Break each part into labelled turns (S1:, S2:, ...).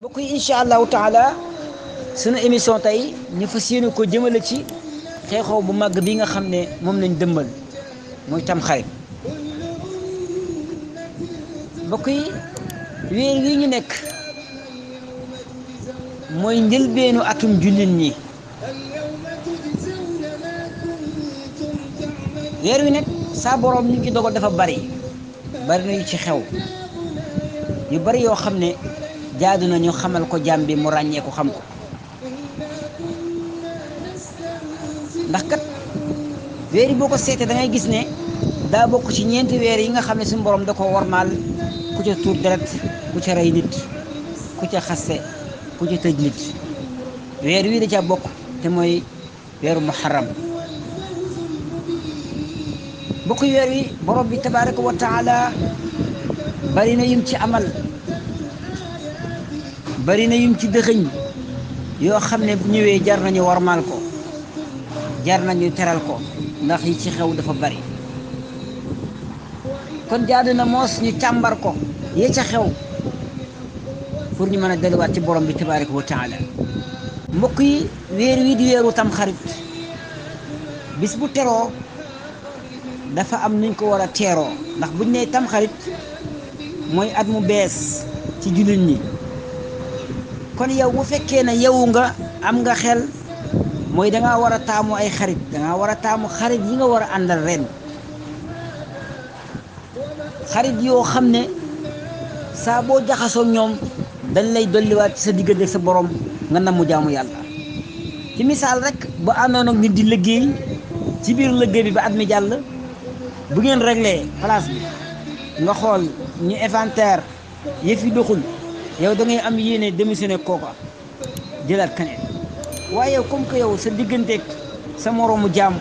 S1: mbokk yi incha allahu taala sunu émission tey ñu fas yéene ko jëmale ci xeexoo bu màgg bi nga xam ne moom lañ dëmbal muy Tamxarit. mbokk yi weer wi ñu nekk mooy njëlbeenu atum jullit ñi. weer wi nekk saa boroom ñu ngi dogal dafa bari na yu ci xew yu bari yoo xam ne jaadu na ñu xamal ko jaam bi mu ràññee ko xam ko ndax kat weer yi boo ko seetee da ngay gis ne daa bokk ci ñeenti weer yi nga xam ne suñu borom da ko warmaal ku ca tuur deret ku ca rey nit ku ca xaste ku ca tëj nit weer wi da ca bokk te mooy weeru muharram. bokk weer wi borom bi tabaraka wa taala bari na yum ci amal, bari na yum ci dëxëñ yoo xam ne bu ñëwee jar nañu warmaal ko, jar nañu teral ko ndax yi ci xew dafa bari. kon jaadu na moos ñu càmbar ko yi ca xew pour ñu mën a delluwaat ci borom bi tabaraka wa taala. mbokk yi weer wi di weeru Tamxarit bis bu teroo dafa am nuñ ko war a teeroo ndax buñ nee Tamxarit mooy at mu bees ci jullit ñi. kon yow bu fekkee ne yow nga am nga xel mooy dangaa war a taamu ay xarit, dangaa war a taamu xarit yi nga war a àndal ren, xarit yoo xam ne saa boo jaxasoo ñoom dañ lay dolliwaat ci sa diggante ak sa borom nga namu jaamu yàlla. ci misaal rek ba àndoon ak nit di liggéey ci biir liggéey bi ba at mi jàll, bu ngeen réglé place bi nga xool ñu inventaire yëf yi doxul, yow da ngay am yéene démissionné kooka jëlaat keneen. waaye yow comme que yow sa digganteeg sa moroomu jaam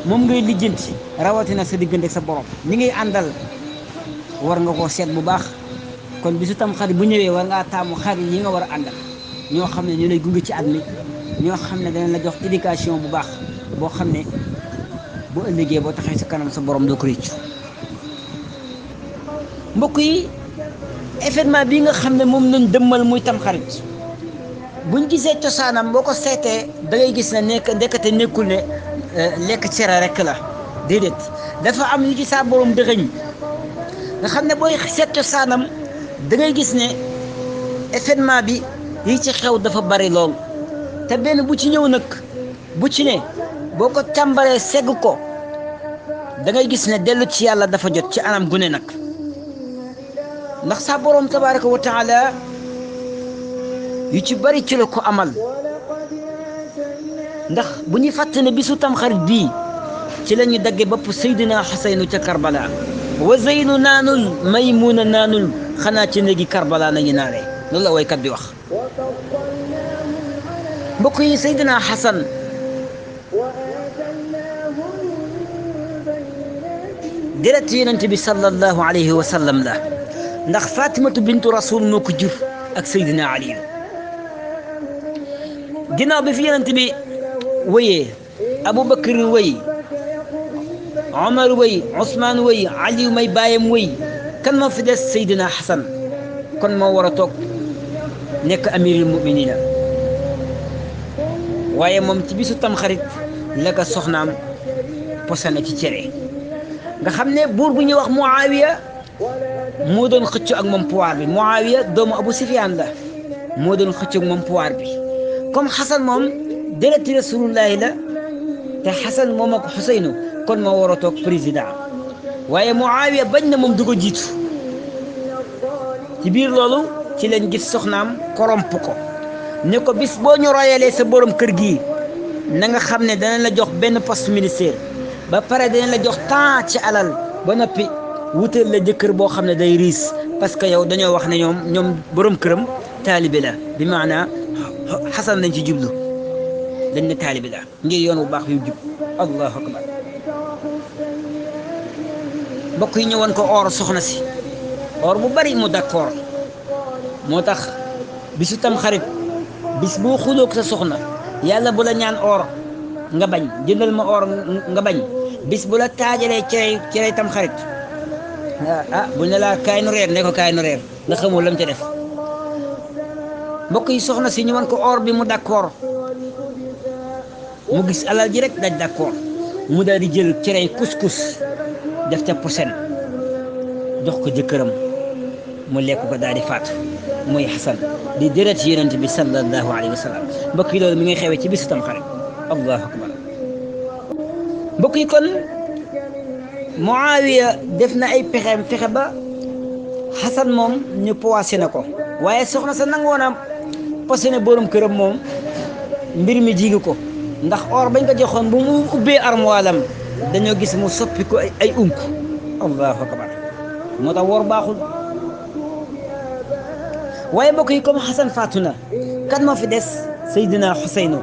S1: moom ngay lijjanti, rawatina sa digganteeg sa borom ni ngay àndal war nga koo seet bu baax. kon bisu Tamxarit bu ñëwee war ngaa taamu xarit yi nga war a àndal, ñoo xam ne ñu lay gunge ci at mi, ñoo xam ne danañ la jox éducation bu baax boo xam ne bu ëllëgee boo taxee sa kanam sa borom doo ko rëccu. mbokk yi événement bi nga xam ne moom lañ dëmmal muy Tamxarit buñ gisee cosaanam boo ko seetee da ngay gis ne ndekete nekkul ne lekk cere rek la, déedéet dafa am yu ci saa borom dëxëñ nga xam ne booy seet cosaanam da ngay gis ne événement bi yi ci xew dafa bari lool. te benn bu ci ñëw nag bu ci ne boo ko càmbaree segg ko da ngay gis ne dellu ci yàlla dafa jot ci anam gune nag. ndax sa borom tabaraka wa taala yu ci bari ci la ko amal. ndax bu ñu fàtte ne bisu Tamxarit bii ci la ñu dagge bopp Seydina Xuseynu ca Karbala. wa zeynu naanul maymuna naanul xanaa ci néegi Karbala nañu naanee, loolu la waykat bi wax. mbokk yi Seydina Xasan deret yonent bi sallallahu alayhi wa sallam la, ndax Fatimatu bintu Rasul moo ko jur ak Seydina Ali. ginnaaw bi fi yonent bi wéyee Abubakar wéy, Omar wéy, Ousmane wéy, Ali may baayam wéy, kan moo fi des? Seydina Xasan. kon moo war a toog nekk amirul muminina. waaye moom ci bisu Tamxarit la ko soxnaam posane ci cere. nga xam ne buur bu ñuy wax Muawiya moo doon xëccoo ak moom pouvoir bi. Muawiya doomu Abu Sufyaan la, moo doon xëccoo ak moom pouvoir bi. comme Xasan moom dereti Rasulullahi la te Xasan moom ak Xuseynu, kon moo war a toog président. waaye Muawiya bañ na moom du ko jiitu. ci biir loolu ci lañ gis soxnaam koromp ko ne ko bis boo ñu royalee sa borom kër gii na nga xam ne danañ la jox benn poste ministère, ba pare danañ la jox temps ci alal, ba noppi wutal la jëkkër boo xam ne day riis. parce que yow dañoo wax ne ñoom borom këram taalibe la, bi maanaa Xasan lañ ci jublu, dañ ne taalibe la ngir yoon bu baax yu jub. allahu akbar. mbokk yi ñëwoon ko or soxna si, or bu bari mu d'accord. moo tax bisu Tamxarit bis boo xuloog sa soxna yàlla bu la ñaan or nga bañ, jëndal ma or nga bañ, bis bu la taajalee cere Tamxarit buñ ne laa kaay nu reer ne ko kaay nu reer nga xamul lam ca def. mbokk yi soxna si ñu wan ko or bi mu d'accord mu gis alal ji rek daj d'accord mu daal di jël cerey kus-kus def ca posen jox ko jëkkëram mu lekk ko daal di faatu muy Xasan di deret yonent bi sallallahu alayhi wa sallam mbokk yi loolu mi ngi xewee ci bisu Tamxarit allahu akbar mbokk yi kon Muawiya def na ay pexeem fexe ba Xasan moom ñu poissé na ko waaye soxna sa nangoon a posé borom këram moom mbir mi jigu ko ndax or bañ ko joxoon bu mu ubbee armoilam dañoo gis mu soppi ko ay unk allahu akbar moo tax wor baaxul waaye mbokk yi comme Xasan faatu na kan moo fi des Seydina Xuseynu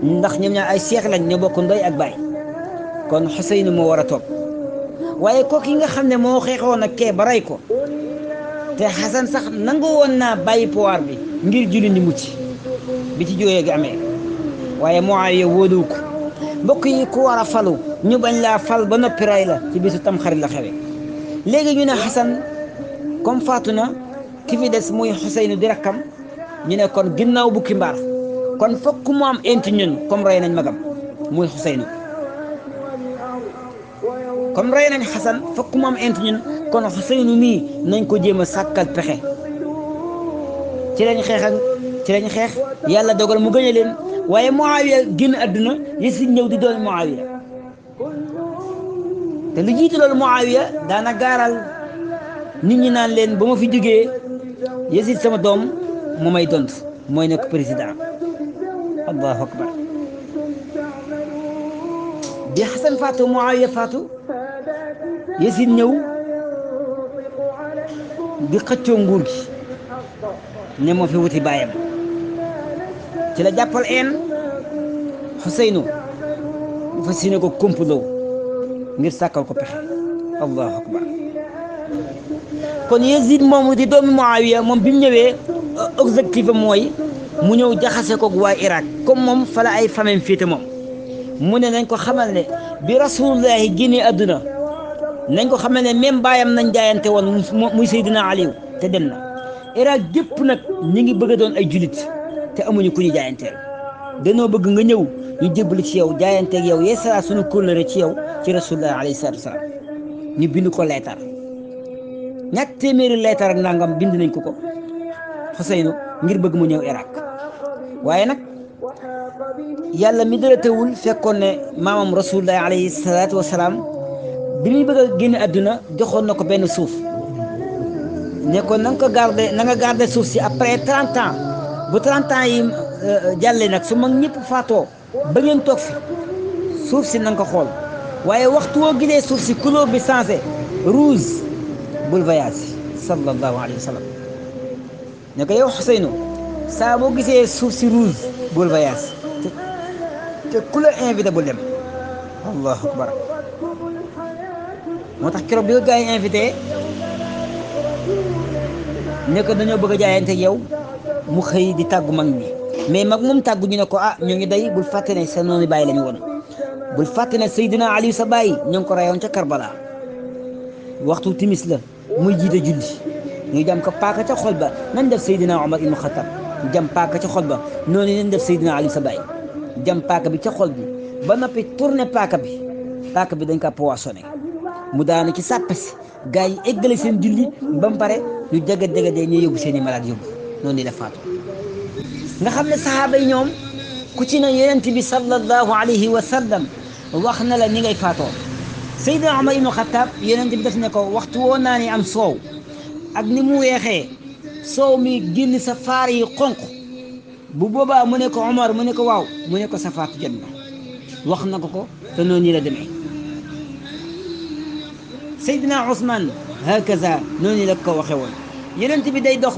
S1: ndax ñoom ñaar ay seex lañ ñoo bokk ndoy ak baay kon Xuseynu moo war a toog waaye kooku yi nga xam ne moo xeexoon ak kee ba rey ko te Xasan sax nangu woon naa bàyyi pouvoir bi ngir julli ni mucc bi ci jógee gi amee waaye Muawiya wóoluwu ko mbokk yi ku war a falu ñu bañ laa fal ba noppi ray la ci bisu Tamxarit la xewe léegi ñu ne Xasan comme faatu na ki fi des muy Xuseynu di rakkam ñu ne kon ginnaaw bukki mbaar kon fokk mu am enti ñun comme rey nañ magam muy Xuseynu comme rey nañ Xasan fokk mu am enti ñun kon Xuseynu mii nañ ko jéem a sàkkal pexe ci lañ xeex yàlla dogal mu gëñe leen waaye Muawiya génn àdduna Yasiid ñëw di doon Muawiya te lu jiitu loolu Muawiya daana gaaral nit ñi naan leen ba ma fi jógee Yasiid sama doom mu may dont mooy nekk président allahu akbar bi Xasan faatu Muawiya faatu Yasiid ñëw di xëccoo nguur gi ne moo fi wuti baayam ci la jàppal een Xuseynu mu fas yéene ko complot ngir sàkkal ko pexe allahu akbar kon Yasiid moomu di doomi Muawiya moom bi mu ñëwee objectif am mooy mu ñëw jaxase ko waa Irak comme moom fa la ay famille féete moom mu ne nañ ko xamal ne bi rasulullahi génnee àdduna nañ ko xamal ne même baayam nañ jaayante woon muy Seydina Aliou te dem na Irak gépp nag ñi ngi bëgg a doon ay julit te amuñu ku ñu jaayanteel danoo bëgg nga ñëw ñu jébbalu ci yow jaayanteeg yow yeesala suñu kóllëre ci yow ci rasulullah alayhi salaatu wasalaam ñu bind ko leetar ñatt téeméeri leetar ak nangam bind nañ ko Xuseynu ngir bëgg mu ñëw Irak waaye nag yàlla mi dara teewul fekkoon ne maamam rasulullah alayhi salaatu wasalaam bi muy bëgg a génn àdduna joxoon na ko benn suuf ne ko na nga garder suuf si après 30 ans bu 30 ans yi jàllee nag su mag ñëpp faatoo ba ngeen toog fi suuf si na nga ko xool waaye waxtu woo gisee suuf si couleur bi changé rouge bul voyage sallallahu alayhi wa sallam ne ko yow Xuseynu saa boo gisee suuf si rouge bul voyage te ku la invité bul dem allahu akbar moo tax keroog bi ko gars yi invité ne ko dañoo bëgg a jaayante yow mu xëy di tàggu mag ñi mais mag moom tàggu ñu ne ko ñoo ngi day bul fàtte ne sa noonu bàyyi lañu woon bul fàtte ne Seydina Aliou sa bàyyi ñoo ngi ko rayoon ca Karbala waxtu timis la muy jiite julli ñu jam ko paaka ca xol ba nañ def Seydina Omar ibnu Xattaab jam paaka ca xol ba noonu nañ def Seydina Aliou sa bàyyi jam paaka bi ca xol bi ba noppi tourné paaka bi dañ ko poissonné mu daanu ci sàppe si gars yi eggale seen julli ba mu pare ñu jaga-jagadee ñu yóbbu seen i malade yóbbu noonu la faatu nga xam ne sahaaba yi ñoom ku ci ne yonent bi sallallahu alayhi wa sallam wax na la ni ngay faatoo Seydina Omar ibnu Xattaab yonent bi daf ne ko waxtu woo naa ni am soow ak ni mu weexee soow mi génn sa faar yi xonq bu boobaa mu ne ko Omar mu ne ko waaw mu ne ko sa faatu jot na wax na ko te noonu la demee Seydina Ousmane hakaza noonu la ko waxee woon yonent bi day dox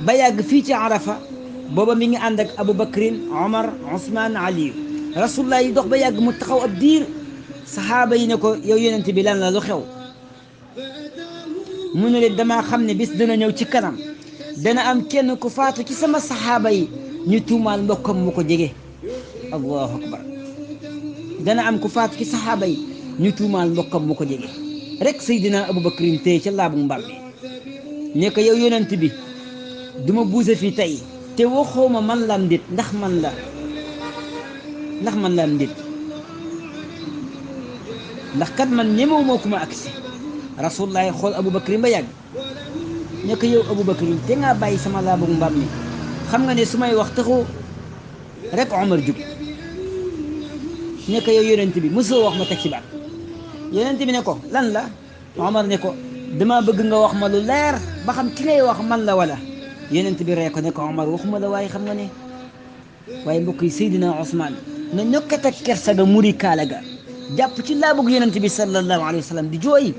S1: ba yàgg fii ci Arafa booba mi ngi ànd ak Aboubacrin Omar Ousmane Aliou rasulullah yi dox ba yàgg mu taxaw ab diir saxaaba yi ne ko yow yonent bi lan la lu xew mu ne leen damaa xam ne bis dana ñëw ci kanam dana am kenn ku faatu ci sama saxaaba yi ñu tuumaal mbokkam mu ko jege allahu akbar dana am ku faatu ci saxaaba yi ñu tuumaal mbokkam mu ko jege rek Seydina Aboubacrin téye ca laabu mbaam bi ne ko yow yonent bi duma buuse fii tey te waxooma man la am déet ndax man la am déet ndax kat man ñemewu moo ku ma agsi rasulullahi xool Abubakar ba yàgg ne ko yow Abubakar te ngaa bàyyi sama laa bëgg mbaam mi xam nga ne su may wax taxu rek Omar jug ne ko yow yonent bi mosoo wax ma teg ci baat yonent bi ne ko lan la Omar ne ko dama bëgg nga wax ma lu leer ba xam ki ngay wax man la wala yonent bi ree ko ne ko Omar waxuma la waaye xam nga ne waaye mbokk yi Seydina Ousmane na ñokkat ak kersa ga muri kaala ga jàpp ci laa bëgg yonent bi sallallahu alayhi wa sallam di jooy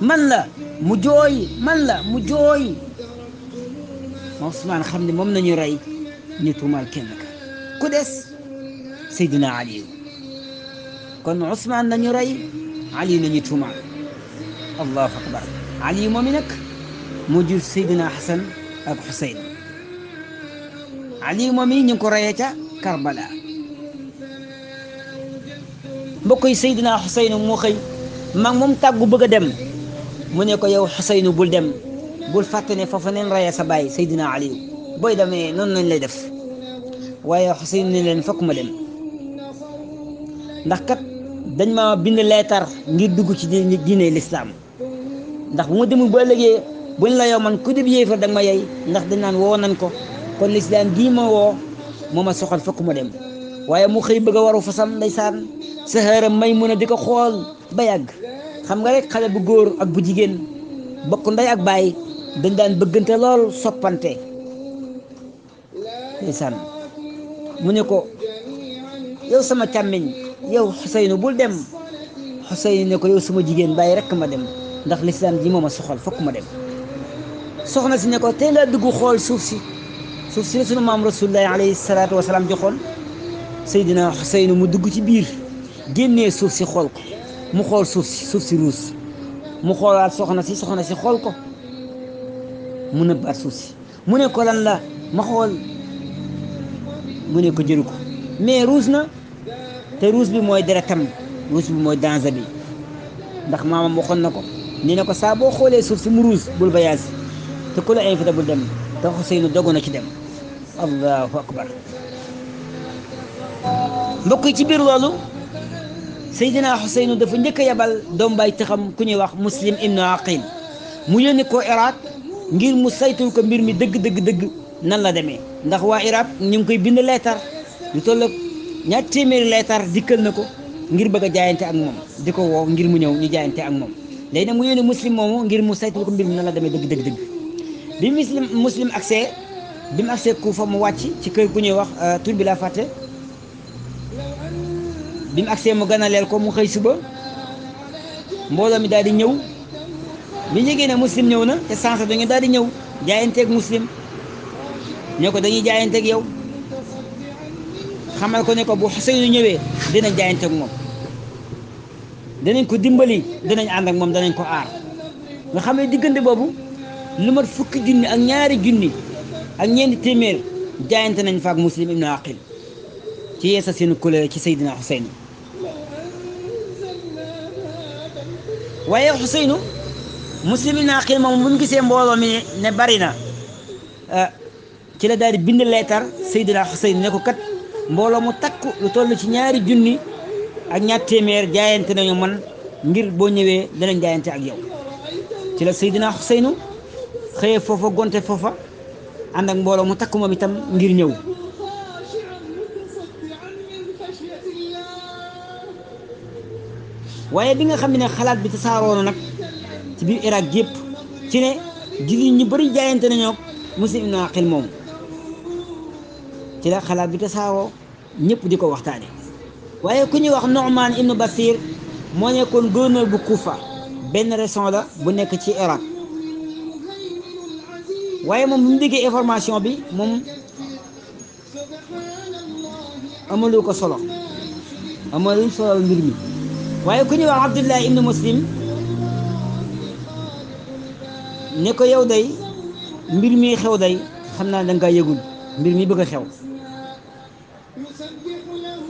S1: man la mu jooy man la mu jooy Ousmane xam ne moom nañu rey ñu tuumaal kenn ka ku des Seydina Ali kon Ousmane nañu rey Ali nañu tuumaal allahu akbar Ali moom i nag moo jur Seydina Hasan ak Xuseyn Ali moom i ñu ngi ko reyee ca Karbala mbokk yi Seydina Xuseyn moo xëy mag moom tàggu bëgg a dem mu ne ko yow Xuseyn bul dem bul fàtte ne foofa neen reyee sa baay Seydina Ali booy demee noonu lañ lay def waaye Xuseyn ne leen fokk ma dem ndax kat dañ ma bind leetar ngir dugg ci diine lislaam ndax bu ma demul ba ëllëgee buñ la yow man ku dib yéefar da nga ma yey ndax dañ naan woo nañ ko kon lislaam gii ma woo moo ma soxal fokk ma dem waaye mu xëy bëgg a waru fasam ndeysaan saxaaram Maymuna di ko xool ba yàgg xam nga rek xale bu góor ak bu jigéen bokk ndey ak baay dañ daan bëggante lool soppante ndeysaan mu ne ko yow sama càmmiñ yow Xuseynu bul dem Xuseynu ne ko yow sama jigéen bàyyi rek ma dem ndax lislaam ji moom a soxal fokk ma dem soxna si ne ko tey laa dugg xool suuf si sunu maam rasulullahi alayhi salaatu wasalaam joxoon Seydina Xuseynu mu dugg ci biir génnee suuf si xool ko mu xool suuf si ruus mu xoolaat soxna si xool ko mu nëbbaat suuf si mu ne ko lan la ma xool mu ne ko jëru ko mais ruus na te ruus bi mooy deretam ruus bi mooy danger bi ndax maamam waxoon na ko nee na ko saa boo xoolee suuf si mu ruus bul voyage te ku la invité bul dem te Xuseynu dogu na ci dem allahu akbar mbokk yi ci biir loolu Seydina Xuseynu dafa njëkk a yabal doom bay taxam ku ñuy wax Muslim ibnu Aqil mu yónni ko Irak ngir mu saytul ko mbir mi dëgg nan la demee ndax waa Irak ñu ngi koy bind leetar lu toll ak 200 leetar dikkal na ko ngir bëgg a jaayante ak moom di ko woo ngir mu ñëw ñu jaayante ak moom léegi nag mu yónni Muslim moomu ngir mu saytul ko mbir mi nan la demee dëgg bi Muslim accès bi mu accès Kuufa mu wàcc ci kër ku ñuy wax tur bi laa fàtte bi mu agsee mu ganaleel ko mu xëy suba mbooloo mi daal di ñëw bi ñu yëgee ne Muslim ñëw na te sansa dañu daal di ñëw jaayanteeg Muslim ne ko dañuy jaayanteeg yow xamal ko ne ko bu Xuseynu ñëwee dinañ jaayanteeg moom danañ ko dimbali dinañ ànd ak moom danañ ko aar nga xam ne diggante boobu lu mat 10 junni ak 2 junni ak 4 téeméer jaayante nañ fa ak Muslim ibnu Aqil ci yeesa seen kóllëre ci Seydina Xuseynu waaye Xuseynu Muslim ibnu Aqil moom bu ñu gisee mbooloo mi ne bari na ci la daal di bind leetar Seydina Xuseynu ne ko kat mbooloo mu takku lu toll ci 2 junni ak 2 téeméer jaayante nañu man ngir boo ñëwee danañ jaayante ak yow ci la Seydina Xuseynu xëyee foofa gonte foofa ànd ak mbooloo mu takku moom itam ngir ñëw waaye bi nga xam ne xalaat bi tasaaroo na nag ci biir Irak yëpp ci ne jullit ñu bëri jaayante nañoo Muslim ibnu Aqil moom ci la xalaat bi tasaaroo ñëpp di ko waxtaane waaye ku ñuy wax Nu'man ibnu Basir moo nekkoon gouverneur bu Kufa benn région la bu nekk ci Irak waaye moom bu mu déggee information bi moom amalu ko solo amaluñ solo mbir mi waaye ku ñuy wax Abdullah ibnu Muslim ne ko yow day mbir mi xew day xam naa da nga yëgul mbir mi bëgg a xew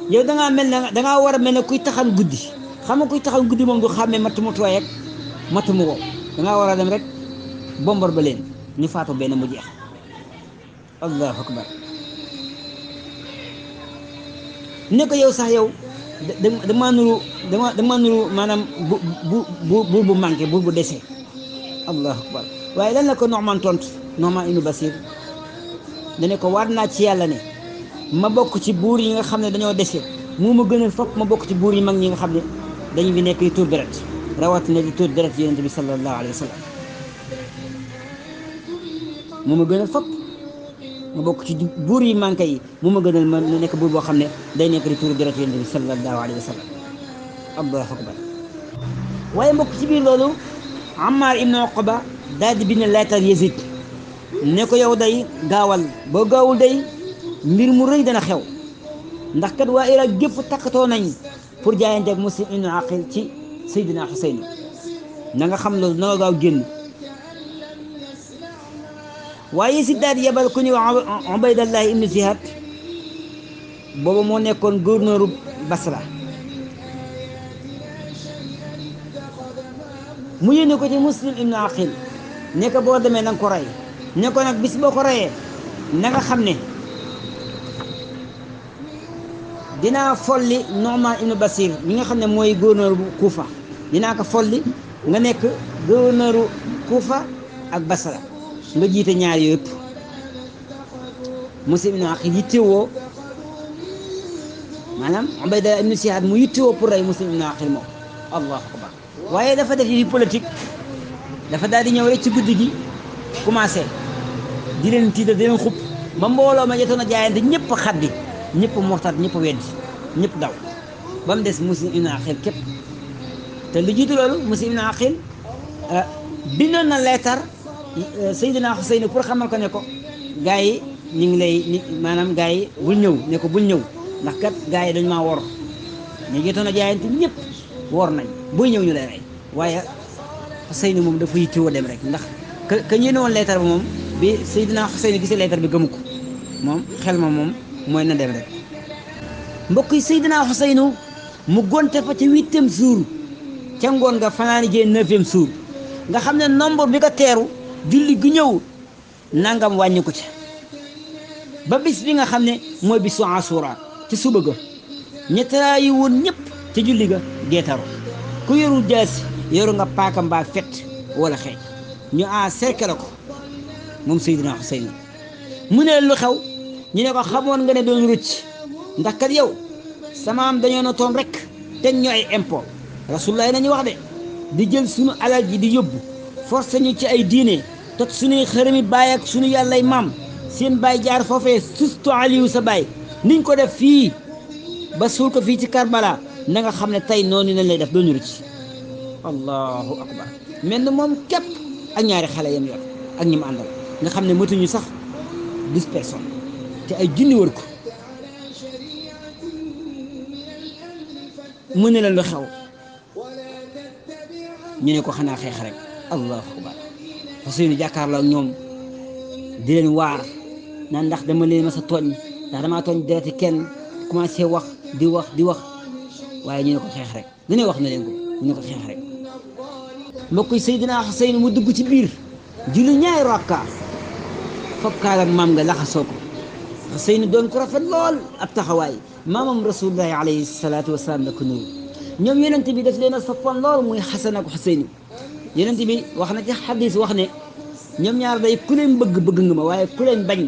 S1: yow dangaa war a mel ne kuy taxan guddi xam nga kuy taxan guddi moom du xàmmee matt mu tooy ak matt mu wow dangaa war a dem rek bombar ba leen ñu faatu benn mu jeex allahu akbar ne ko yow sax yow dama nuru dama nuru maanaam buur bu manqué buur bu dese allahu akbar waaye lan la ko Nu'man tontu Nu'man ibnu Bashir dane ko waat naa ci yàlla ne ma bokk ci buur yi nga xam ne dañoo dese moo ma gënal fopp ma bokk ci buur yi mag ñi nga xam ne dañu fi nekk di tuur deret rawatina di tuur deret yonent bi sallallahu alayhi wa sallam moo ma gënal fopp ma bokk ci buur yi manqué yi moo ma gënal ma nekk buur boo xam ne day nekk di tuur deret yonent bi sallallahu alayhi wa sallam allahu akbar waaye mbokk ci biir loolu Ammar ibn Uqba daal di bind leetar Yazid ne ko yow day gaawal boo gaawul day mbir mu rëy dana xew ndax kat waa Irak gépp takkatoo nañ pour jaayante ak Muslim ibn Aqil ci Seydina Xuseyn na nga xam loolu na nga gaaw génn waaye Yazid daal di yebal ku ñuy wax Ubaydallah ibn Ziyad booba moo nekkoon gouverneur Basra mu yónni ko ci Muslim ibn Aqil ne ko boo demee na nga ko rey ne ko nag bis boo ko reyee na nga xam ne dinaa folli Nu'man ibn Bashir mi nga xam ne mooy gouverneur bu Kufa dinaa ko folli nga nekk gouverneur Kufa ak Basra nga jiite ñaar yëpp Muslim ibn Aqil yittewoo maanaam Ubayda ibn Ziyad mu yittewoo pour rey Muslim ibn Aqil moom allahu akbar waaye dafa def yi politique dafa daal di ñëw rek ci guddi gi commencé di leen tiital di leen xupp ba mbooloo ma jotoon a jaayante ñëpp xaddi ñëpp mortat ñëpp weddi ñëpp daw ba mu des Muslim ibn Aqil képp te lu jiitu loolu Muslim ibn Aqil bindoon na leetar Seydina Xuseyn pour xamal ko ne ko gars yi ñu ngi lay maanaam gars yi bul ñëw ne ko bul ñëw ndax kat gars yi dañu maa wor ñu jotoon a jaayante ñëpp wor nañ booy ñëw ñu lay rey waaye Xuseyn moom dafa yittewoo dem rek ndax ka ñëwee woon leetar ba moom bi Seydina Xuseyn gisee leetar bi gëmu ko moom xel ma moom mooy na dem rek mbokk yi Seydina Xuseyn mu gonte fa ca 8e jour ca ngoon nga fanaani jee 9e jour nga xam ne nombre bi ko teeru julli gu ñëw nangam wàññi ko ca ba bis bi nga xam ne mooy bisu Asura ci suba ga ñettaa yi woon ñëpp ca julli ga geetaru ku yorul jaasi yoru nga paaka mbaa fet wala xeej ñu cercle ko moom Seydina Xuseyn mu ne lu xew ñu ne ko xamoon nga ne doon rëcc ndax kat yow sama am dañoo na toon rek te ñu ay impôt rasulullah nañu wax de di jël sunu alal ji di yóbbu forcé ñu ci ay diine tot suñuy xërëmi baay ak suñu yàllay maam seen baay jaar foofee sustu Aliyu sa baay niñ ko def fii ba suul ko fii ci Karbala na nga xam ne tey noonu lañ lay def doon rëcc allahu akbar mel na moom képp ak ñaari xale yam yor ak ñi mu àndal nga xam ne matuñu sax 10 personnes te ay junni wër ko mu ne la lu xew ñu ne ko xanaa xeex rek allahu akbar Xuseyn jàkkaarloo ak ñoom di leen waar naan ndax dama leen ma sa tooñ ndax damaa tooñ dereti kenn commencé wax di wax waaye ñu ne ko xeex rek lu ne wax na leen ko ñu ne ko xeex rek mbokk yi Seydina Xuseyn mu dugg ci biir julli ñaari rakka fab kaal ak maam nga laxasoo ko Xuseyn doon ko rafet lool ab taxawaay maamam rasulullahi alayhi salaatu wasalaam la ko nuyu ñoom yonent bi daf leen a soppoon lool muy Xasan ak Xuseyn yonent bi wax na ci xadis wax ne ñoom ñaar day ku leen bëgg nga ma waaye ku leen bañ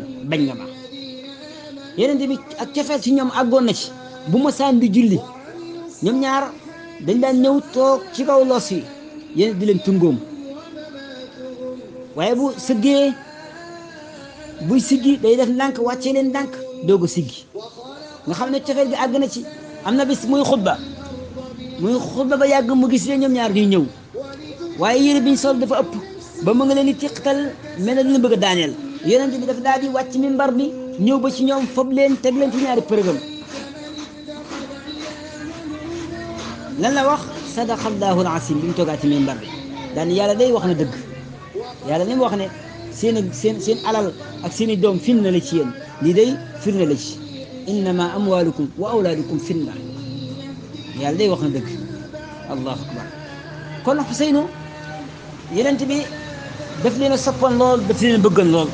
S1: nga ma yonent bi ak cofeel ci ñoom àggoon na ci bu ma saan di julli ñoom ñaar dañ daan ñëw toog ci kaw los yi yéen di leen tungoom waaye bu sëggee buy siggi day def ndànk wàccee leen ndànk doog a siggi nga xam ne cofeel gi àgg na ci am na bis muy xutba ba yàgg mu gis leen ñoom ñaar ñuy ñëw waaye yére biñ sol dafa ëpp ba mu nga leen di tiqtal mel na dina bëgg a daaneel yonent bi dafa daal di wàcc minbar bi ñëw ba ci ñoom fob leen teg leen ci ñaari përëgam lan la wax sadaqallahu al-asim bi mu toogaa ci minbar bi daan yàlla day wax na dëgg yàlla ni mu wax ne seen alal ak seen i doom fitna la ci yéen lii day firnde la ci innama amwalukum wa awlaadukum fitna yàlla day wax na dëgg allahu akbar kon Xuseynu yonent bi daf leen a soppoon lool daf leen a bëggan lool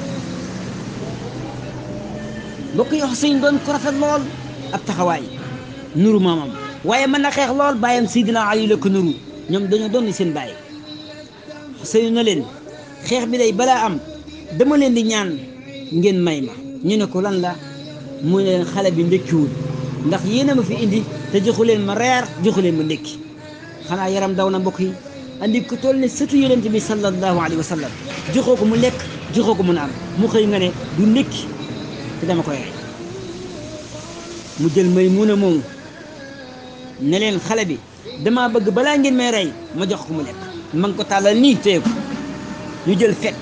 S1: mbokk yi Xuseyn doon ko rafet lool ab taxawaay nuru maamam waaye mën na xeex lool bàyyam Seydina Ali la ko nuru ñoom dañoo doon seen bàyyi Xuseyn na leen xeex bi day balaa am dama leen di ñaan ngeen may ma ñu ne ko lan la mu ne leen xale bi ndékkiwul ndax yéen a ma fi indi te joxu leen ma reer joxu leen ma ndékki xanaa yaram daw na mbokk yi andi ko toll ne sëtu yonent bi sallallahu alayhi wa sallam joxoo ko mu lekk joxoo ko mu naan mu xëy nga ne du ndékki te dama koy rey mu jël Maymuna moomu ne leen xale bi damaa bëgg balaa ngeen may rey ma jox ko mu lekk ma ngi ko tàllal nii téye ko ñu jël fet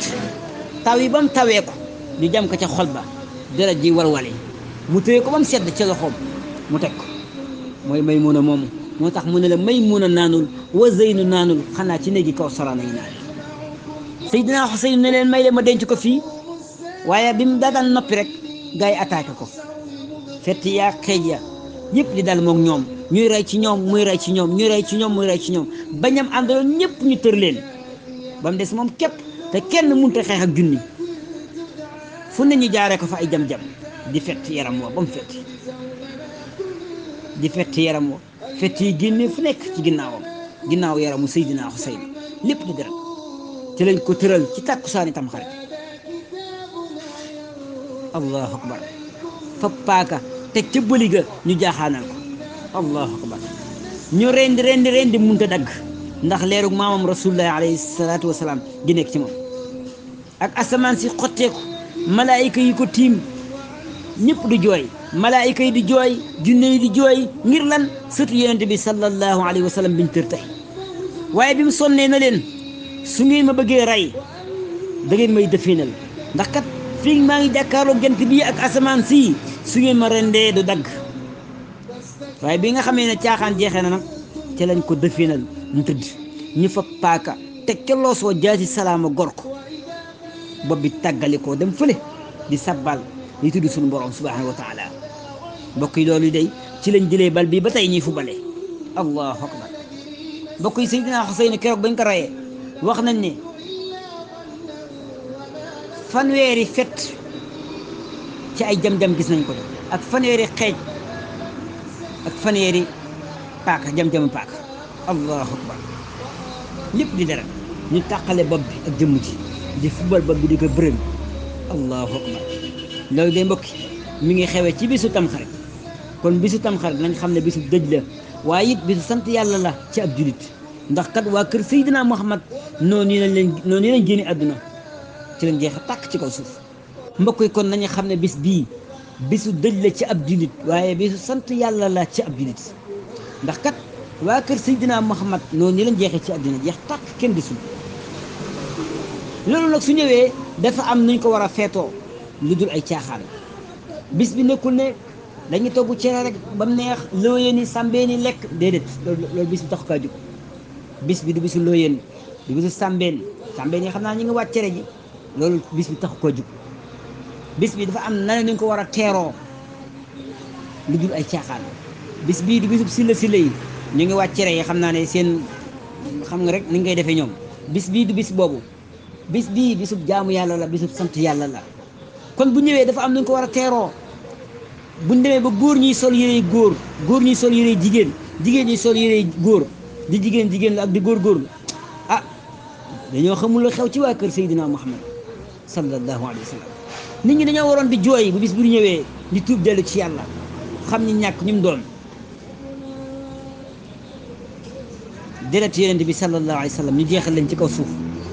S1: taw yi ba mu tawee ko ñu jam ko ca xol ba deret ji walwale mu téye ko ba mu sedd ca loxoom mu teg ko mooy Maymuna moomu moo tax mu ne la Maymuna naanul wa Zeynu naanul xanaa ci néegi kaw sara nañu naan Seydina Xuseyn ne leen may leen ma denc ko fii waaye bi mu daan noppi rek gars yi attaqué ko fett yaa xeej ya yëpp di dal moog ñoom ñuy rey ci ñoom muy rey ci ñoom ñuy rey ci ñoom muy rey ci ñoom bañam àndaloon ñëpp ñu tër leen ba mu des moom képp te kenn mënut a xeex ak junni fu ne ñu jaaree ko fa ay jam-jam di fett yaram wa ba mu fett di fett yaram wa fett yi génne fu nekk ci ginnaaw yaramu Seydina Xuseyn lépp di deret ci lañ ko tëral ci tàkkusaani Tamxarit allahu akbar fa paaka teg ca bëli ga ñu jaaxaanal ko allahu akbar ñu rendi munta dagg ndax leerug maamam rasulullahi alayhi salaatu wasalaam gi nekk ci moom ak asamaan si xotteeku malaayika yi ko tiim ñëpp di jooy malaayika yi di jooy junne yi di jooy ngir lan sëtu yonent bi sallallahu alayhi wa sallam biñ tër tey waaye bi mu sonnee na leen su ngeen ma bëggee rey da ngeen may dëfeenal ndax kat fii maa ngi jàkkaarloo jant bii ak asamaan si su ngeen ma rendee du dagg waaye bi nga xamee ne caaxaan jeexee na nag ca lañ ko dëfeenal mu tëdd ñu fa paaka teg ca loos wa jaasi salaama gor ko bopp bi tàggali ko dem fële di sabbal di tudd suñu borom subhanahu wa taala mbokk yi loolu day ci lañ jëlee bal bi ba tey ñuy fubale allahu akbar mbokk yi Seydina Xuseyn keroog bañ ko rayee wax nañ ne fanweeri fet ci ay jam-jam gis nañ ko ak fanweeri xeej ak fanweeri paaka jam-jam paaka allahu akbar lépp di dara ñu tàqale bopp bi ak jëmm ji di fubal bopp bi di ko bërëm allahu akbar loolu day mbokki mi ngi xewee ci bisu Tamxarit kon bisu Tamxarit nañ xam ne bisu dëj la waaye it bisu sant yàlla la ci ab julit ndax kat waa kër Seydina Muhammad noonu lañ génne àdduna ci lañ jeex tàkk ci kaw suuf mbokk yi kon nañu xam ne bis bii bisu dëj la ci ab julit waaye bisu sant yàlla la ci ab julit ndax kat waa kër Seydina Muhammad noonu lañ jeexee ci àdduna jeex tàkk kenn desul loolu nag su ñëwee dafa am nuñ ko war a feetoo lu dul ay caaxaan bis bi nekkul ne dañuy togg cere rek ba mu neex looyeen ni sàmbeen ni lekk déedéet loolu bis bi tax kaa jóg bis bi du bisu looyeen du bisu sàmbeen yi xam naa ñu ngi wàcc cere ji loolu bis bi tax koo jóg bis bi dafa am na nuñ ko war a teeroo lu dul ay caaxaan bis bii du bisub silla yi ñu ngi wàcc cere yi xam naa ne seen xam nga rek ni ngay defee ñoom bis bii du bis boobu bis bii bisub jaamu yàlla la bisub sant yàlla la kon bu ñëwee dafa am nuñ ko war a teeroo buñ demee ba góor ñiy sol yërey góor ñiy sol yërey jigéen ñiy sol yërey góor di jigéen la ak di góorgóorlu ah dañoo xamul la xew ci waa kër Seydina Muhammad sallallahu alayhi wa sallam nit ñi dañoo waroon di jooy bu bis bu ñëwee di tuub dellu ci yàlla xam ni ñàkk ñu mu doon deret yonent bi sallallahu alayhi wa sallam ñu jeexal leen ci kaw suuf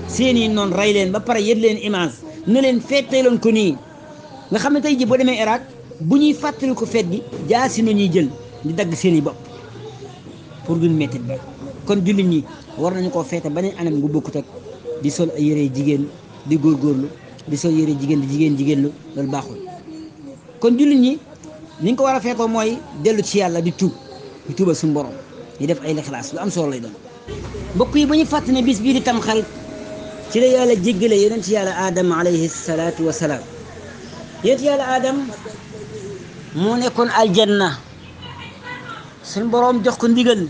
S1: seeni noonu rey leen ba pare yët leen image na leen feeteeloon ko nii nga xam ne tey ji boo demee Irak bu ñuy fàttali ko feet gi jaasi na ñuy jël di dagg seeni bopp pour duñ mettit ba kon jullit ñi war nañu koo feete beneen anam gu bokkut ak di sol ay yére jigéen di góorgóorlu di sol yére jigéen di jigéen lu loolu baaxul kon jullit ñi ni ñu ko war a feetoo mooy dellu ci yàlla di tuubal suñu borom di def ay lixlaas lu am solo lay doon mbokk yi ba ñu fàtt ne bis bii di Tamxarit ci la yàlla jéggale yonent yàlla Adam alayhi salaatu wa salaam yonent yàlla Adam moo nekkoon aljanna suñu borom jox ko ndigal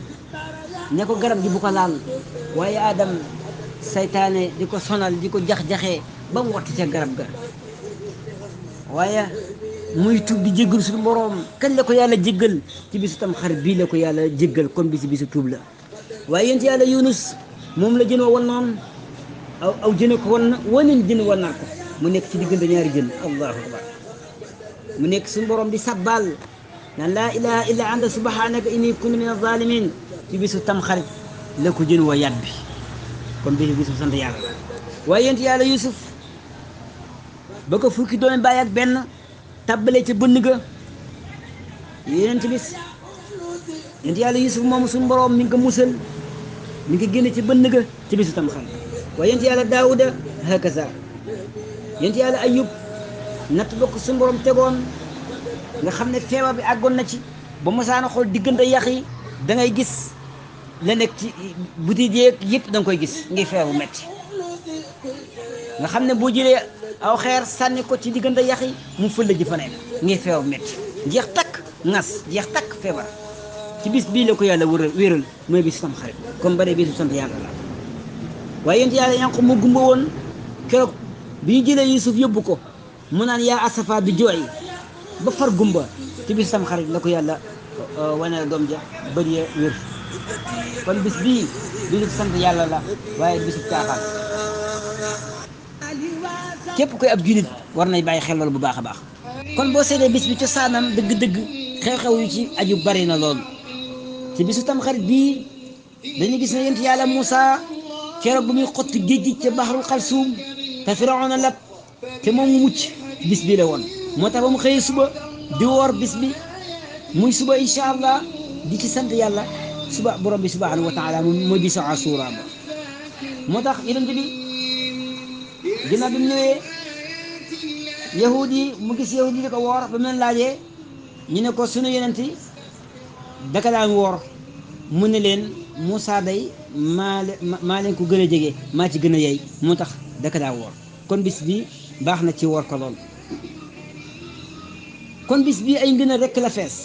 S1: ne ko garab gi bu ko laal waaye Adam saytaane di ko sonal di ko jax-jaxee ba mu wattu ca garab ga waaye muy tuub di jéggal suñu borom. kañ la ko yàlla jéggal? ci bisu tam xarit bii la ko yàlla jéggal. kon bisu tuub la. waaye yéen yàlla Yunus moom la jën wa wan noonu aw jën ko wan na waneen jën wan naa ko mu nekk ci diggante ñaari jën. allahu akbar. mu nekk suñu borom di sabbal naan laa ilaha illa anta subhanaka inni kuntu min az-zalimin. ci bisu tam xarit la ko jën wa yàbbi. kon bisu sant yàlla la. waaye yéen yàlla Yusuf ba ko fukki doomi baay ak benn tàbbalee ca bënn ga yeneen ci bis yéen yàlla Yusuf moom suñu borom mi ngi ko musal mi ngi ko génne ci bënn ga ci bisu tam xarit. waaye yéen yàlla Daawuda hakaza. yéen yàlla Ayub natt bokk suñu borom tegoon nga xam ne feebar bi àggoon na ci ba mosaana xool diggante yax yi da ngay gis la nekk ci butit yeeg yëpp da nga koy gis ngay feebar bu metti nga xam ne boo jëlee aw xeer sànni ko ci diggante yax yi mu fële ji faneen ngay feebar bu metti jeex takk ngas jeex takk feebar. ci bis bii la ko yàlla wéral mooy bisu tam xarit. comme ba dee bisu sant yàlla la. waaye yéen yàlla Yanqoob mu gumba woon keroog bi ñu jëlee Yuusuf yóbbu ko mu naan yaa asafa bi jooy ba far gumba ci bisu tam xarit la ko yàlla wane doom ja bëri ya wér. kon bis bii bisu sant yàlla la waaye bisu caaxaan. képp koy ab julit war nay bàyyi xel loolu bu baax a baax. kon boo seetee bis bi cosaanam dëgg-dëgg xew-xew yu ci aju bari na lool. ci bisu tam xarit bii dañu gis ne yent yàlla Moussa keroog bu muy xotti géej gi ca baxarul xalsuum te Firawna lab te moom mu mucc bis bi la woon. moo tax ba mu xëyee suba di woor bis bi muy suba incha allah di ci sant yàlla suba borom bi subhanahu wa taala mooy bisu Ashura ba. moo tax yonent bi ginnaaw bi mu ñëwee yahud yi mu gis yahud yi di ko woor ba mu leen laajee ñu ne ko sunu yonent yi daka daan woor mu ne leen Moussa day maa leen ko gën a jege maa ci gën a yey moo tax daka daa woor. kon bis bi baax na ci woor ko lool. kon bis bi ay ngën a rekk la fees.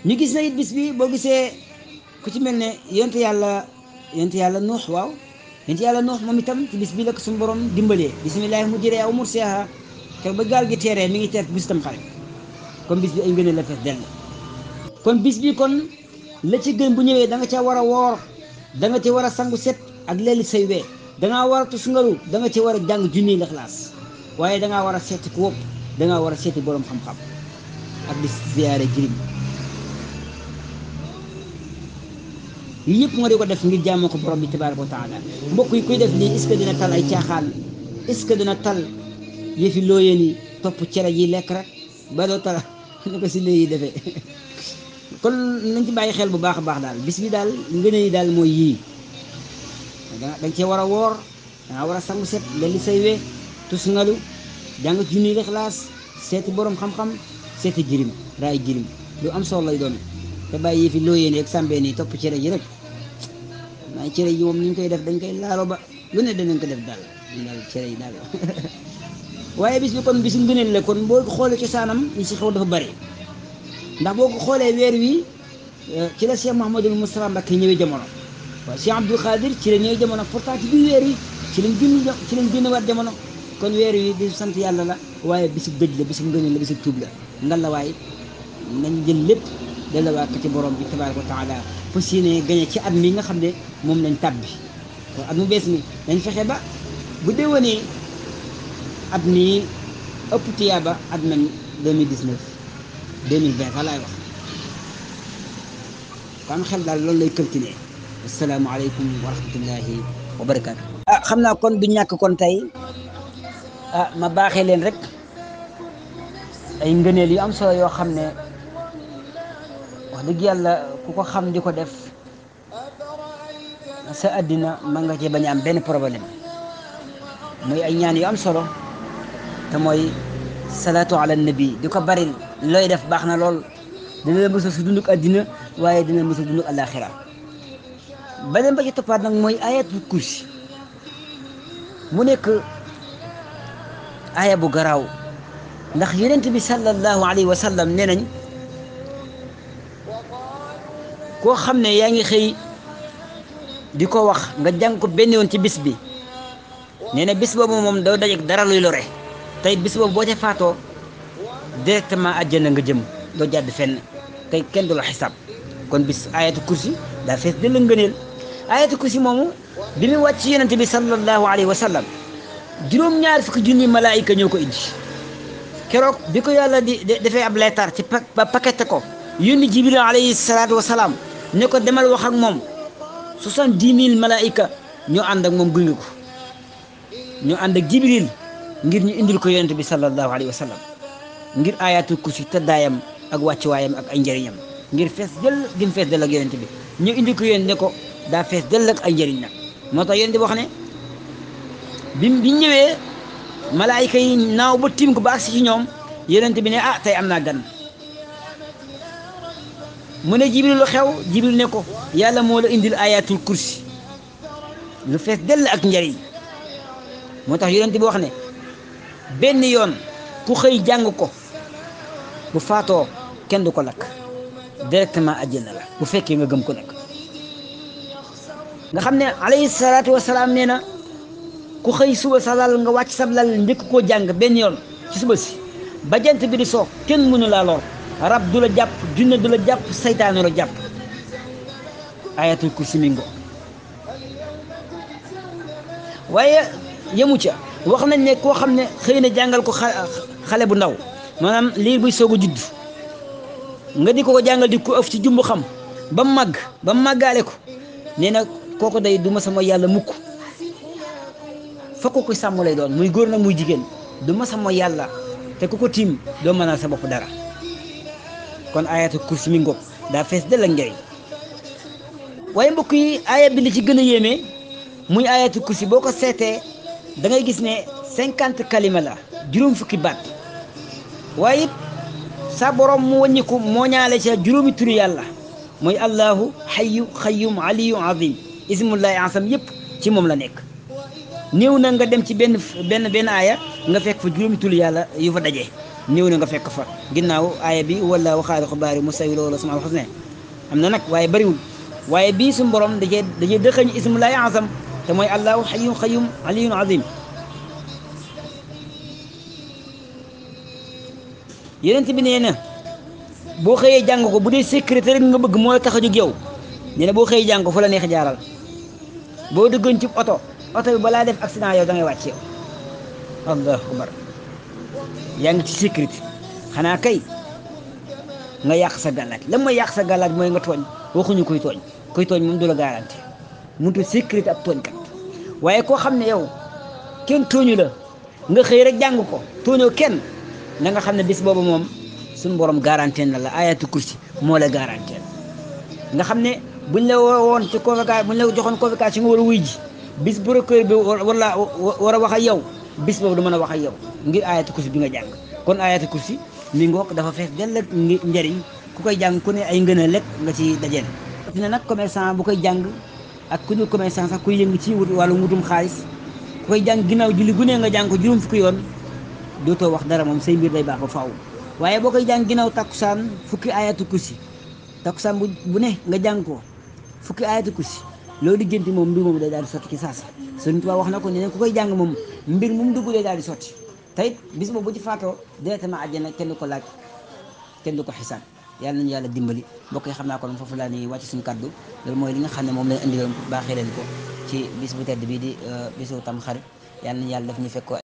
S1: ñu gis na it bis bi boo gisee ku ci mel ne yonent yàlla Nuux. waaw yonent yàlla Nuux moom itam ci bis bi la ko suñu borom dimbalee bismillahi mujriha wa mursaha te ba gaal gi teeree mi ngi teer bis tam xarit. kon bis bi ay ngën a la fees dell. kon bis bi kon la ci gën bu ñëwee da nga ca war a woor da nga ci war a sangu set ak leeli say wee da ngaa war a tusngalu da nga ci war a jàng junni Ixlaas waaye da ngaa war a seeti ku wopp da ngaa war a seeti borom xam-xam ak di ziyaare jirim. yii yëpp nga di ko def ngir jaamoo ko borom bi tabaaraka wa taala. mbokk yi kuy def lii est-ce que dina tal ay caaxaan est-ce que dina tal yëfi looyeen yi topp cere yi lekk rek ba doo tal ñu ko si léegi defee. kon nañ ci bàyyi xel bu baax a baax daal bis bi daal ngëneel yi daal mooy yii da nga cee war a woor da nga war a sangu set leli say we tus ngalu jàng junni Ixlaas seeti borom xam-xam seeti jirim raay jirim lu am solo lay doon te bàyyi yëfi looyeen ak sàmbeen yi topp cere ji rek waaye cere yi moom ni ñu koy def dañ koy laalo ba lu ne danañ ko def daal cere yi daal waaye bis bi kon bisu ngëneel la. kon boo xoolee cosaanam ñi si xew dafa bari ndax boo ko xoolee weer wi ci la Cheikh Mouhamadul Moustapha Mbacké ñëwee jamono. waaw Cheikh Abdoul Khadir ci la ñëwee jamono pourtant ci biir weer wi ci lañ génn waat jamono. kon weer wi bisu sant yàlla la waaye bisu dëj la bisu ngëneel la bisu tuub la ngal la waaye nañ jël lépp delluwaat ko ci borom bi tabaaraka wa taala fas yéene gañe ci at mi nga xam ne moom lañ tàbbi. kon at mu bees mi dañ fexe ba bu déwénee at mi ëpp tiyaaba at nañ 2019 2020 fa laay wax. kon xel daal loolu lay continuer. asalaamaaleykum wa rahmatullahi wa barakaatu. xam naa kon du ñàkk kon tey ma baaxee leen rek ay ngëneel yu am solo yoo xam ne wax dëgg yàlla ku ko xam di ko def sa àddina mën nga cee bañ a am benn problème. muy ay ñaan yu am solo te mooy salaatu ala nabi di ko bari looy def baax na lool dina la mësa su dunduk àddina waaye dina mësa dunduk àllaaxira. beneen ba ci toppaat nag mooy ayatul kursi mu nekk aya bu garaaw ndax yonent bi sallallahu alayhi wa sallam nee nañ koo xam ne yaa ngi xëy di ko wax nga jàng ko benn yoon ci bis bi nee na bis boobu moom doo dajeek dara luy lore tey bis boobu boo ca faatoo directement àjjana nga jëm doo jàdd fenn tey kenn du la xisaab kon bis ayatu kursi daa fees dëll ngëneel ayatu kursi moomu bi mu wàcc ci yonente bi sallallahu alayhi wa sallam juróom-ñaar fukki junni malaayika ñoo ko indi keroog bi ko yàlla di defee ab leetar ci paqueté ko yónni jibril alayhi salaatu wa salaam ne ko demal wax ak moom 70 000 malaayika ñoo ànd ak moom gunge ko ñoo ànd ak jibril ngir ñu indil ko yonente bi sallallahu alayhi wa sallam ngir ayatul kursi tëddaayam ak wàccuwaayam ak ay njëriñam ngir fees dëll gim fees dëll ak yonente bi ñu indi ko yonente ne ko daa fees dëll ak ay njëriñ nag moo tax yonente bi wax ne bi ñëwee malaayika yi naaw ba tiim ko ba agsi ci ñoom yonente bi ne ah tey am naa gan mu ne jibril lu xew jibril ne ko yàlla moo la indil ayatul kursi lu fees dell ak njëriñ moo tax yonente bi wax ne benn yoon ku xëy jàng ko bu faatoo kenn du ko lakk directement àjjana la bu fekkee nga gëm ko nag nga xam ne alayhi salaatu wasalaam nee na ku xëy suba sa lal nga wàcc sab lal njëkk koo jàng benn yoon ci suba si ba jant bi di soo kenn mënu laa lor rab du la jàpp junne du la jàpp saytaanu la jàpp ayatul kursi mi ngo waaye yemu ca wax nañ ne koo xam ne xëy na jàngal ko xale bu ndaw maanaam liir buy soog a judd nga di ko jàngal di ko ëf ci jumbu xam ba màgg ba màggaale ko nee na kooku day du ma sama yàlla mukk fokk ko sàmm lay doon muy góor nag muy jigéen du ma sama yàlla te ku ko tiim doo mënal sa bopp dara kon ayatul kursi mi ngoog daa fees dell ak njëriñ waaye mbokk yi aaya bi li ci gën a yéeme muy ayatul kursi boo ko seetee da ngay gis ne 50 kalima la juróom fukki baat waaye it sa borom mu wàññiku moo ñaale ca juróomi turi yàlla mooy allahu xayu xayum aliyu azim ismullahi asam yëpp ci moom la nekk néew na nga dem ci benn aaya nga fekk fa juróomi turi yàlla yu fa daje néew na nga fekk fa ginnaaw aaya bi wala waxaari xubaari musawir wala sama xusne am na nag waaye bariwul waaye bii suñu borom dajee dëxañ ismullahi asam te mooy allahu xayu xayum aliyun azim yonent bi nee na boo xëyee jàng ko bu dee sécurité rek nga bëgg moo la tax a jóg yow nee na boo xëyee jàng ko fu la neex jaaral boo duggoon ci oto bi balaa def accident yow da ngay wàcc yow allahu akbar yaa ngi ci sécurité xanaa kay nga yàq sa gàllaaj la mooy yàq sa gàllaaj mooy nga tooñ waxuñu kuy tooñ moom du la garanti mënut a sécurité ab tooñkat waaye koo xam ne yow kenn tooñu la nga xëy rek jàng ko tooñoo kenn na nga xam ne bis boobu moom suñu borom garanti na la ayatul kursi moo la garanti nga xam ne buñ la woon ci convocation buñ la joxoon convocation nga war a wuy ji bis bu procureur bi war a wax ak yow bis boobu du mën a wax ak yow ngir ayatul kursi bi nga jàng kon ayatul kursi mi ngoog dafa fees dell ak njëriñ ku koy jàng ku ne ay ngën a lekk nga ci dajeel dina nag commerçant bu koy jàng ak ku dul commerçant sax kuy yëngu ci wàllu wutum xaalis ku koy jàng ginnaaw julli gu ne nga jàng ko juróom fukki yoon dootoo wax dara moom say mbir day baax ba faaw waaye boo koy jàng ginnaaw takkusaan fukki ayatul kursi takkusaan bu ne nga jàng ko fukki ayatul kursi loolu diggante moom mbir moom day daal di sotti ci saasa Sëriñ Tuubaa wax na ko ne ku koy jàng moom mbir mu dugg day daal di sotti tey bis boobu bu ci faatoo directement àjjana kenn du ko laaj kenn du ko xisaab yàlla nañu yàlla dimbali mbokk yi xam naa ko foofu laa ni wàcc suñu kaddu loolu mooy li nga xam ne moom lañ indi woon baaxee leen ko ci bis bu tedd bii di bisu Tamxarit yàlla nañu yàlla def ñu fekk ko